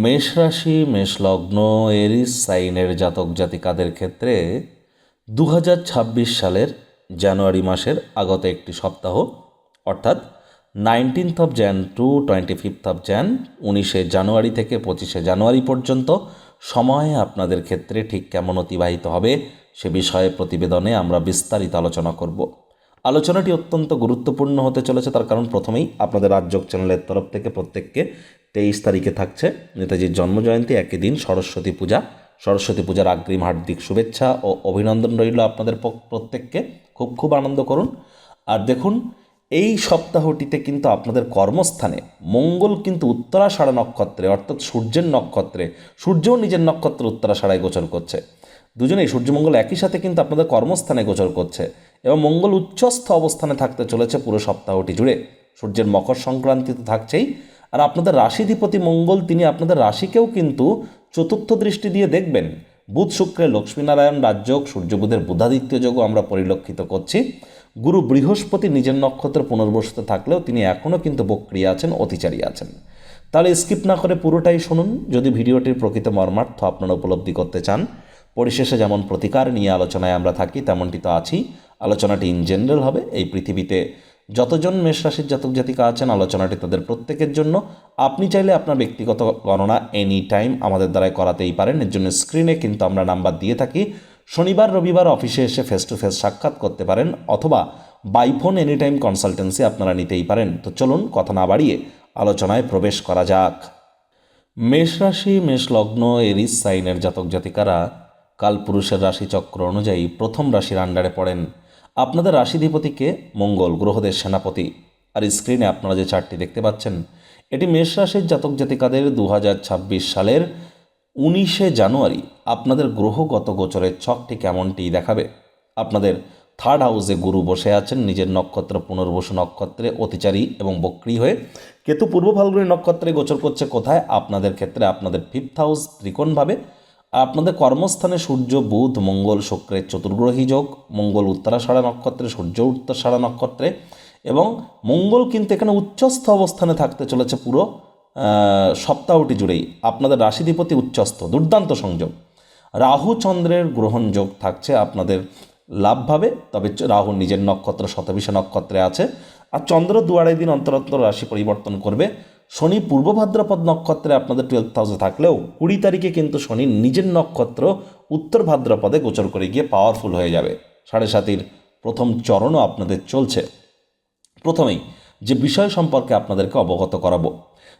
মেষ রাশি, মেষ লগ্ন, এরিস সাইনের জাতক জাতিকাদের ক্ষেত্রে 2026 সালের জানুয়ারি মাসের আগত একটি সপ্তাহ অর্থাৎ 19 টু 25 19 জানুয়ারি থেকে 25 জানুয়ারি পর্যন্ত সময় আপনাদের ক্ষেত্রে ঠিক কেমন অতিবাহিত হবে সে বিষয়ে প্রতিবেদনে আমরা বিস্তারিত আলোচনা করব। আলোচনাটি অত্যন্ত গুরুত্বপূর্ণ হতে চলেছে, তার কারণ প্রথমেই আপনাদের রাজযোগ চ্যানেলের তরফ থেকে প্রত্যেককে 23 তারিখে থাকছে নেতাজির জন্মজয়ন্তী, একই দিন সরস্বতী পূজা। সরস্বতী পূজার অগ্রিম হার্দিক শুভেচ্ছা ও অভিনন্দন রইল আপনাদের প্রত্যেককে। খুব খুব আনন্দ করুন। আর দেখুন, এই সপ্তাহটিতে কিন্তু আপনাদের কর্মস্থানে মঙ্গল কিন্তু উত্তরাষাঢ়া নক্ষত্রে অর্থাৎ সূর্যের নক্ষত্রে, সূর্যও নিজের নক্ষত্র উত্তরাষাঢ়ায় গোচর করছে। দুজনেই সূর্যমঙ্গল একই সাথে কিন্তু আপনাদের কর্মস্থানে গোচর করছে এবং মঙ্গল উচ্চস্থ অবস্থানে থাকতে চলেছে পুরো সপ্তাহটি জুড়ে। সূর্যের মকর সংক্রান্তি তো থাকছেই, আর আপনাদের রাশিধিপতি মঙ্গল তিনি আপনাদের রাশিকেও কিন্তু চতুর্থ দৃষ্টি দিয়ে দেখবেন। বুধ শুক্রের লক্ষ্মীনারায়ণ রাজযোগ, সূর্য বুধের বুধাদিত্য যোগও আমরা পরিলক্ষিত করছি। গুরু বৃহস্পতি নিজের নক্ষত্র পুনর্বসিত থাকলেও তিনি এখনও কিন্তু বক্রী আছেন, অতিচারী আছেন। তাহলে স্কিপ না করে পুরোটাই শুনুন যদি ভিডিওটির প্রকৃত মর্মার্থ আপনারা উপলব্ধি করতে চান। পরিশেষে যেমন প্রতিকার নিয়ে আলোচনায় আমরা থাকি তেমনটি তো আছি। আলোচনাটি ইন জেনারেল হবে। এই পৃথিবীতে যতজন মেষ রাশির জাতক জাতিকা আছেন আলোচনাটি তাদের প্রত্যেকের জন্য। আপনি চাইলে আপনার ব্যক্তিগত গণনা এনি টাইম আমাদের দ্বারাই করাতেই পারেন। এর জন্য স্ক্রিনে কিন্তু আমরা নাম্বার দিয়ে থাকি। শনিবার রবিবার অফিসে এসে ফেস টু ফেস সাক্ষাৎ করতে পারেন অথবা by phone any time consultancy আপনারা নিতেই পারেন। তো চলুন কথা না বাড়িয়ে আলোচনায় প্রবেশ করা যাক। মেষ রাশি, মেষ লগ্ন, এরিস সাইনের জাতক জাতিকারা কালপুরুষের রাশিচক্র অনুযায়ী প্রথম রাশির আন্ডারে পড়েন। আপনাদের রাশিধিপতিকে মঙ্গল, গ্রহদের সেনাপতি। আর স্ক্রিনে আপনারা যে চার্টটি দেখতে পাচ্ছেন এটি মেষ রাশির জাতক জাতিকাদের 2026 সালের 19 জানুয়ারি আপনাদের গ্রহগত গোচরের ছকটি কেমনটি দেখাবে। আপনাদের থার্ড হাউসে গুরু বসে আছেন নিজের নক্ষত্র পুনর্বসু নক্ষত্রে অতিচারী এবং বক্রী হয়ে। কেতু পূর্ব ফাল্গুনী নক্ষত্রে গোচর করছে কোথায়? আপনাদের ক্ষেত্রে আপনাদের ফিফথ হাউস ত্রিকোণভাবে। আপনাদের কর্মস্থানে সূর্য বুধ মঙ্গল শুক্রের চতুর্গ্রহী যোগ। মঙ্গল উত্তরাষাঢ়া নক্ষত্রে, সূর্য উত্তরাষাঢ়া নক্ষত্রে এবং মঙ্গল কিন্তু এখানে উচ্চস্থ অবস্থানে থাকতে চলেছে পুরো সপ্তাহটি জুড়েই। আপনাদের রাশিধিপতি উচ্চস্থ, দুর্দান্ত সংযোগ। রাহু চন্দ্রের গ্রহণ যোগ থাকছে আপনাদের লাভভাবে, তবে রাহু নিজের নক্ষত্র শতবিশা নক্ষত্রে আছে। আর চন্দ্র 2-2.5 দিন অন্তর অন্তর রাশি পরিবর্তন করবে। শনি পূর্ব ভাদ্রপদ নক্ষত্রে আপনাদের 12th হাউসে থাকলেও 20 তারিখে কিন্তু শনি নিজের নক্ষত্র উত্তর ভাদ্রপদে গোচর করে গিয়ে পাওয়ারফুল হয়ে যাবে। 7.5 প্রথম চরণও আপনাদের চলছে। প্রথমেই যে বিষয় সম্পর্কে আপনাদেরকে অবগত করাবো,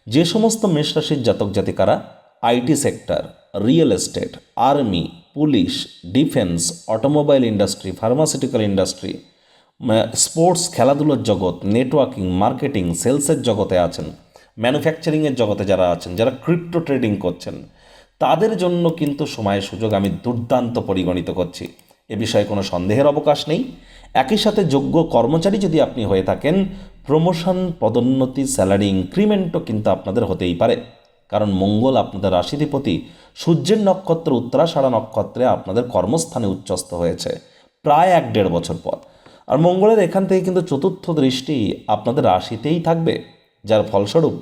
যে সমস্ত মেষ রাশির জাতক জাতিকারা IT sector, real estate, army, police, defence, automobile industry, pharmaceutical industry, sports খেলাধুলোর জগৎ, নেটওয়ার্কিং, মার্কেটিং, সেলসের জগতে আছেন, ম্যানুফ্যাকচারিংয়ের জগতে যারা আছেন, যারা ক্রিপ্টো ট্রেডিং করছেন, তাদের জন্য কিন্তু সময়ের সুযোগ আমি দুর্দান্ত পরিগণিত করছি। এ বিষয়ে কোনো সন্দেহের অবকাশ নেই। একই সাথে যোগ্য কর্মচারী যদি আপনি হয়ে থাকেন, প্রমোশন, পদোন্নতি, স্যালারি ইনক্রিমেন্টও কিন্তু আপনাদের হতেই পারে। কারণ মঙ্গল আপনাদের রাশিধিপতি সূর্যের নক্ষত্র উত্তরাষাঢ়া নক্ষত্রে আপনাদের কর্মস্থানে উচ্চস্থ হয়েছে প্রায় 1-1.5 বছর পর। আর মঙ্গলের এখান থেকে কিন্তু চতুর্থ দৃষ্টি আপনাদের রাশিতেই থাকবে, যার ফলস্বরূপ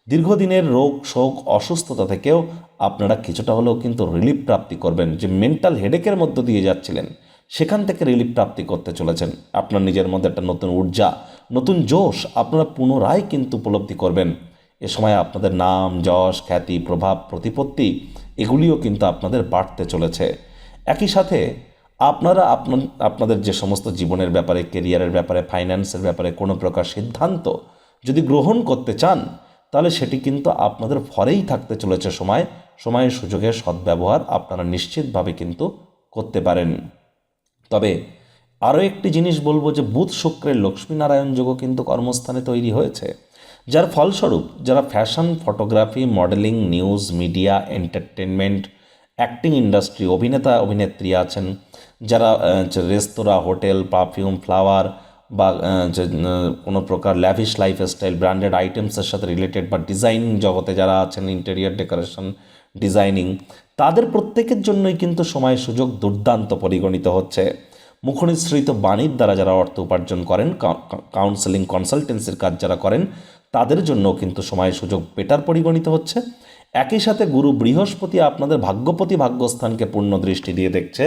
দীর্ঘদিনের রোগ শোক অসুস্থতা থেকেও আপনারা কিছুটা হলেও কিন্তু রিলিফ প্রাপ্তি করবেন। যে মেন্টাল হেডেকের মধ্য দিয়ে যাচ্ছিলেন সেখান থেকে রিলিফ প্রাপ্তি করতে চলেছেন। আপনার নিজের মধ্যে একটা নতুন ঊর্জা, নতুন জোশ আপনারা পুনরায় কিন্তু উপলব্ধি করবেন। এ সময় আপনাদের নাম যশ খ্যাতি প্রভাব প্রতিপত্তি এগুলিও কিন্তু আপনাদের বাড়তে চলেছে। একই সাথে আপনারা আপনাদের যে সমস্ত জীবনের ব্যাপারে, কেরিয়ারের ব্যাপারে, ফাইন্যান্সের ব্যাপারে কোনো প্রকার সিদ্ধান্ত যদি গ্রহণ করতে চান তাহলে সেটি কিন্তু আপনাদের ফরেই থাকতে চলেছে। সময়ের সুযোগের সদ্ব্যবহার আপনারা নিশ্চিতভাবে কিন্তু করতে পারেন। তবে আরও একটি জিনিস বলবো যে বুধ শুক্রের লক্ষ্মীনারায়ণ যোগও কিন্তু কর্মস্থানে তৈরি হয়েছে, যার ফলস্বরূপ যারা fashion, photography, modelling, news, media, entertainment, acting industry, অভিনেতা অভিনেত্রী আছেন, যারা রেস্তোরাঁ, হোটেল, পারফিউম, ফ্লাওয়ার বা কোনো প্রকার ল্যাভিশ লাইফস্টাইল ব্র্যান্ডেড আইটেমসের সাথে রিলেটেড বা ডিজাইনিং জগতে যারা আছেন, ইন্টেরিয়ার ডেকোরেশন, ডিজাইনিং, তাদের প্রত্যেকের জন্যই কিন্তু সময় সুযোগ দুর্দান্ত পরিগণিত হচ্ছে। মুখনিসৃত বাণীর দ্বারা যারা অর্থ উপার্জন করেন, কাউন্সেলিং কনসালটেন্সির কাজ যারা করেন, তাদের জন্য কিন্তু সময় সুযোগ বেটার পরিগণিত হচ্ছে। একই সাথে গুরু বৃহস্পতি আপনাদের ভাগ্যপতি ভাগ্যস্থানকে পূর্ণ দৃষ্টি দিয়ে দেখছে।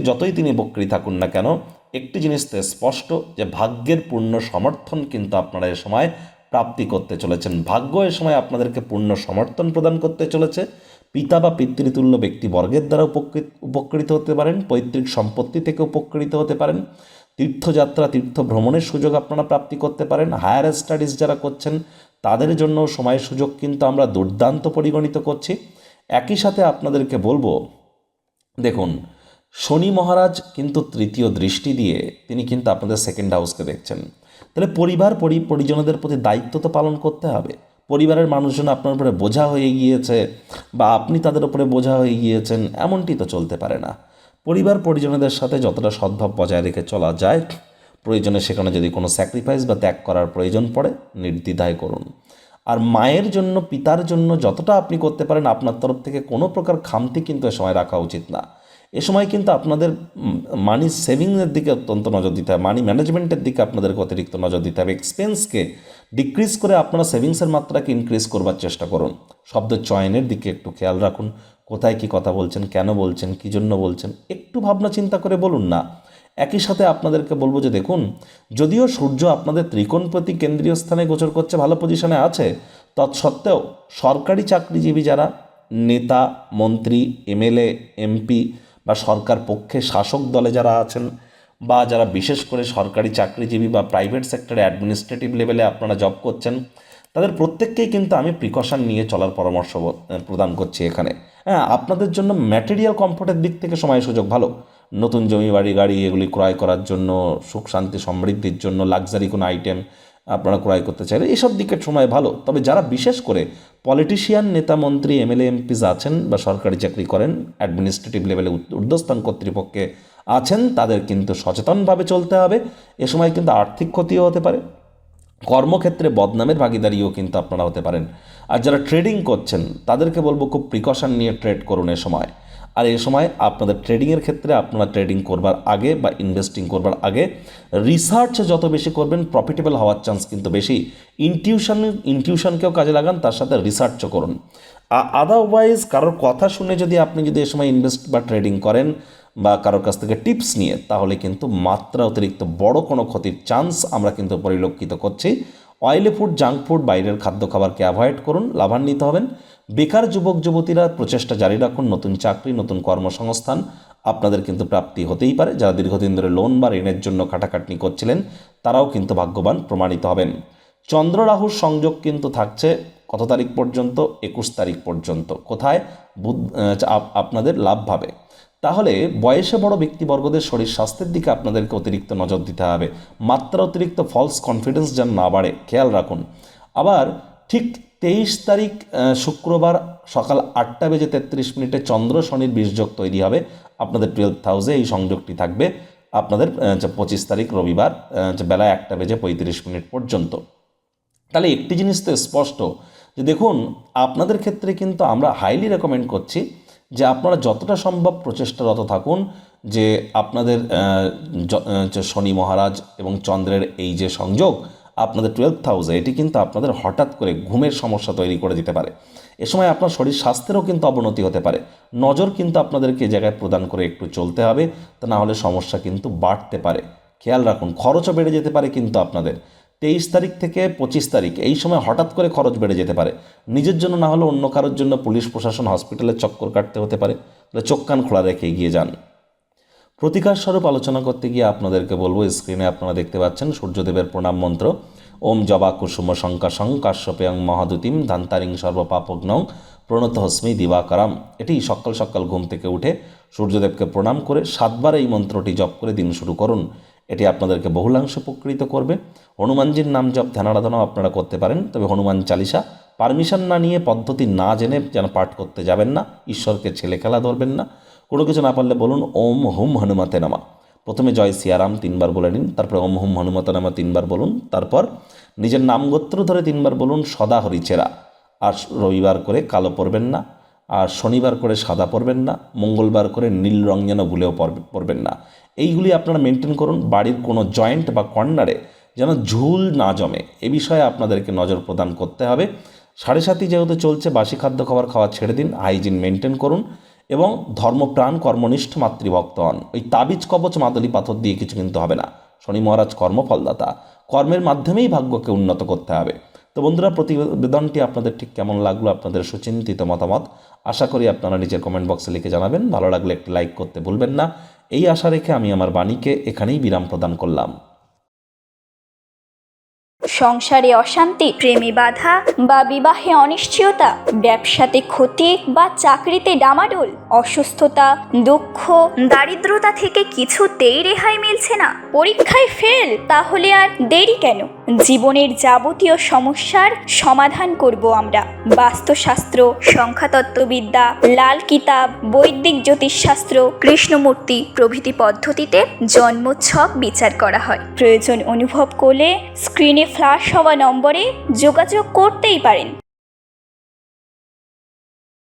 যতই তিনি বক্রী থাকুন না কেন, একটি জিনিস তো স্পষ্ট যে ভাগ্যের পূর্ণ সমর্থন কিন্তু আপনারা এ সময় প্রাপ্তি করতে চলেছেন। ভাগ্য এ সময় আপনাদেরকে পূর্ণ সমর্থন প্রদান করতে চলেছে। পিতা বা পিতৃতুল্য ব্যক্তিবর্গের দ্বারা উপকৃত হতে পারেন, পৈতৃক সম্পত্তি থেকে উপকৃত হতে পারেন, তীর্থযাত্রা তীর্থ ভ্রমণের সুযোগ আপনারা প্রাপ্তি করতে পারেন। হায়ার স্টাডিজ যারা করছেন তাদের জন্য সময় সুযোগ কিন্তু আমরা দুর্দান্ত পরিগণিত করছি। একই সাথে আপনাদেরকে বলবো, দেখুন শনি মহারাজ কিন্তু তৃতীয় দৃষ্টি দিয়ে তিনি কিন্তু আপনাদের সেকেন্ড হাউসকে দেখছেন। তাহলে পরিজনদের প্রতি দায়িত্ব তো পালন করতে হবে। পরিবারের মানুষজন আপনার উপরে বোঝা হয়ে গিয়েছে বা আপনি তাদের উপরে বোঝা হয়ে গিয়েছেন, এমনটি তো চলতে পারে না। পরিজনদের সাথে যতটা সদ্ভাব বজায় রেখে চলা যায়, প্রয়োজনে সেখানে যদি কোনো স্যাক্রিফাইস বা ত্যাগ করার প্রয়োজন পড়ে নির্দ্বিধায় করুন। আর মায়ের জন্য পিতার জন্য যতটা আপনি করতে পারেন আপনার তরফ থেকে কোনো প্রকার খামতি কিন্তু এ সময় রাখা উচিত না। এ সময় কিন্তু আপনাদের মানি সেভিংয়ের দিকে অত্যন্ত নজর দিতে হবে, মানি ম্যানেজমেন্টের দিকে আপনাদেরকে অতিরিক্ত নজর দিতে হবে। এক্সপেন্সকে ডিক্রিজ করে আপনারা সেভিংসের মাত্রাকে ইনক্রিজ করবার চেষ্টা করুন। শব্দ চয়নের দিকে একটু খেয়াল রাখুন, কোথায় কি কথা বলছেন, কেন বলছেন, কী জন্য বলছেন, একটু ভাবনা চিন্তা করে বলুন না। একই সাথে আপনাদেরকে বলবো যে দেখুন, যদিও সূর্য আপনাদের ত্রিকোণপতি কেন্দ্রীয় স্থানে গোচর করছে, ভালো পজিশনে আছে, তৎসত্ত্বেও সরকারি চাকরিজীবী যারা নেতা মন্ত্রী এমএলএ এমপি বা সরকার পক্ষে শাসক দলে যারা আছেন বা যারা বিশেষ করে সরকারি চাকরিজীবী বা প্রাইভেট সেক্টরে অ্যাডমিনিস্ট্রেটিভ লেভেলে আপনারা জব করছেন, তাদের প্রত্যেককেই কিন্তু আমি প্রিকশন নিয়ে চলার পরামর্শ প্রদান করছি এখানে। হ্যাঁ, আপনাদের জন্য ম্যাটেরিয়াল কমফোর্টের দিক থেকে সময় সুযোগ ভালো। নতুন জমি বাড়ি গাড়ি এগুলি ক্রয় করার জন্য, সুখ শান্তি সমৃদ্ধির জন্য, লাক্সারি কোনো আইটেম আপনারা ক্রয় করতে চাইলে এসব দিকের সময় ভালো। তবে যারা বিশেষ করে পলিটিশিয়ান নেতা মন্ত্রী এমএলএ এমপিস আছেন বা সরকারি চাকরি করেন, অ্যাডমিনিস্ট্রেটিভ লেভেলে ঊর্ধ্বস্থান কর্তৃপক্ষে আছেন, তাদের কিন্তু সচেতনভাবে চলতে হবে। এ সময় কিন্তু আর্থিক ক্ষতিও হতে পারে, কর্মক্ষেত্রে বদনামের ভাগীদারিও কিন্তু আপনারা হতে পারেন। আর যারা ট্রেডিং করছেন তাদেরকে বলবো খুব প্রিকশন নিয়ে ট্রেড করুন এ সময়। আর এই সময় আপনাদের ট্রেডিংয়ের ক্ষেত্রে আপনারা ট্রেডিং করবার আগে বা ইনভেস্টিং করবার আগে রিসার্চ যত বেশি করবেন প্রফিটেবল হওয়ার চান্স কিন্তু বেশি। ইনটিউশনকেও কাজে লাগান, তার সাথে রিসার্চও করুন। আদারওয়াইজ কারোর কথা শুনে যদি আপনি এ সময় ইনভেস্ট বা ট্রেডিং করেন বা কারোর কাছ থেকে টিপস নিয়ে, তাহলে কিন্তু মাত্রা অতিরিক্ত বড় কোনো ক্ষতির চান্স আমরা কিন্তু পরিলক্ষিত করছি। অয়েলি ফুড জাঙ্ক ফুড বাইরের খাদ্য খাবারকে অ্যাভয়েড করুন, লাভান্বিত হবেন। বেকার যুবক যুবতীরা প্রচেষ্টা জারি রাখুন, নতুন চাকরি নতুন কর্মসংস্থান আপনাদের কিন্তু প্রাপ্তি হতেই পারে। যারা দীর্ঘদিন ধরে লোন বা ঋণের জন্য খাটাখাটনি করছিলেন তারাও কিন্তু ভাগ্যবান প্রমাণিত হবেন। চন্দ্র রাহুর সংযোগ কিন্তু থাকছে কত তারিখ পর্যন্ত? 21 তারিখ পর্যন্ত। কোথায়? আপনাদের লাভভাবে। তাহলে বয়সে বড় ব্যক্তিবর্গদের শরীর স্বাস্থ্যের দিকে আপনাদেরকে অতিরিক্ত নজর দিতে হবে। মাত্রা অতিরিক্ত ফলস কনফিডেন্স যেন না বাড়ে, খেয়াল রাখুন। আবার ঠিক 23 তারিখ শুক্রবার সকাল 8:33 চন্দ্র শনির বীজযোগ তৈরি হবে আপনাদের 12th হাউসে। এই সংযোগটি থাকবে আপনাদের 25 তারিখ রবিবার বেলা 1:35 পর্যন্ত। তাহলে একটি জিনিস তো স্পষ্ট যে দেখুন, আপনাদের ক্ষেত্রে কিন্তু আমরা হাইলি রেকমেন্ড করছি যে আপনারা যতটা সম্ভব প্রচেষ্টারত থাকুন যে আপনাদের শনি মহারাজ এবং চন্দ্রের এই যে সংযোগ আপনাদের 12th হাউসে, এটি কিন্তু আপনাদের হঠাৎ করে ঘুমের সমস্যা তৈরি করে দিতে পারে। এ সময় আপনার শরীর স্বাস্থ্যেরও কিন্তু অবনতি হতে পারে। নজর কিন্তু আপনাদেরকে এই জায়গায় প্রদান করে একটু চলতে হবে, তা না হলে সমস্যা কিন্তু বাড়তে পারে। খেয়াল রাখুন, খরচও বেড়ে যেতে পারে কিন্তু আপনাদের 23 তারিখ থেকে 25 তারিখ এই সময় হঠাৎ করে খরচ বেড়ে যেতে পারে। নিজের জন্য না হলে অন্য কারোর জন্য পুলিশ প্রশাসন হসপিটালের চক্কর কাটতে হতে পারে। তাহলে চোখ কান খোলা রেখে এগিয়ে যান। প্রতিকার স্বরূপ আলোচনা করতে গিয়ে আপনাদেরকে বলবো, স্ক্রিনে আপনারা দেখতে পাচ্ছেন সূর্যদেবের প্রণাম মন্ত্র ওম জবা কুসুম শঙ্কাশং কাশ্যপেয়ং মহাদুতিম ধান্তারিং সর্বপাপগ্নং প্রণত হস্মি দিবাকরাম। এটি সকাল সকাল ঘুম থেকে উঠে সূর্যদেবকে প্রণাম করে 7 বার এই মন্ত্রটি জপ করে দিন শুরু করুন। এটি আপনাদেরকে বহুলাংশে উপকৃত করবে। হনুমানজির নাম জপ ধ্যান আরাধনাও আপনারা করতে পারেন, তবে হনুমান চালিসা পারমিশন না নিয়ে, পদ্ধতি না জেনে যেন পাঠ করতে যাবেন না। ঈশ্বরকে ছেলে খেলা ধরবেন না। কোনো কিছু না পারলে বলুন ওম হুম হনুমতে নামা। প্রথমে জয় সিয়ারাম 3 বার বলে নিন, তারপর ওম হুম হনুমতে নামা 3 বার বলুন, তারপর নিজের নাম গোত্র ধরে 3 বার বলুন সদা হরিচেরা। আর রবিবার করে কালো পরবেন না, আর শনিবার করে সাদা পরবেন না, মঙ্গলবার করে নীল রং যেন ভুলেও পরবেন না। এইগুলি আপনারা মেনটেন করুন। বাড়ির কোনো জয়েন্ট বা কর্নারে যেন ঝুল না জমে, এ বিষয়ে আপনাদেরকে নজর প্রদান করতে হবে। সাড়ে যেহেতু চলছে, বাসি খাদ্য খাওয়া ছেড়ে দিন, হাইজিন মেনটেন করুন এবং ধর্মপ্রাণ কর্মনিষ্ঠ মাতৃভক্ত হন। ওই তাবিজ কবচ মাদুলি পাথর দিয়ে কিছু কিন্তু হবে না। শনি মহারাজ কর্মফলদাতা, কর্মের মাধ্যমেই ভাগ্যকে উন্নত করতে হবে। তো বন্ধুরা, প্রতিবেদনটি আপনাদের ঠিক কেমন লাগলো, আপনাদের সুচিন্তিত মতামত আশা করি আপনারা নিজের কমেন্ট বক্সে লিখে জানাবেন। ভালো লাগলে একটি লাইক করতে ভুলবেন না। এই আশা রেখে আমি আমার বাণীকে এখানেই বিরাম প্রদান করলাম। সংসারে অশান্তি, প্রেমে বাধা বা বিবাহে অনিশ্চয়তা, ব্যবসাতে ক্ষতি বা চাকরিতে ডামাডোল, অসুস্থতা, দুঃখ, দারিদ্রতা থেকে কিছুতেই রেহাই মিলছে না, পরীক্ষায় ফেল, তাহলে আর দেরি কেন? জীবনের যাবতীয় সমস্যার সমাধান করব আমরা। বাস্তুশাস্ত্র, সংখ্যাতত্ত্ববিদ্যা, লাল কিতাব, বৈদিক জ্যোতিষশাস্ত্র, কৃষ্ণমূর্তি প্রভৃতি পদ্ধতিতে জন্মছক বিচার করা হয়। প্রয়োজন অনুভব করলে স্ক্রিনে ফ্ল্যাশ হওয়া নম্বরে যোগাযোগ করতেই পারেন।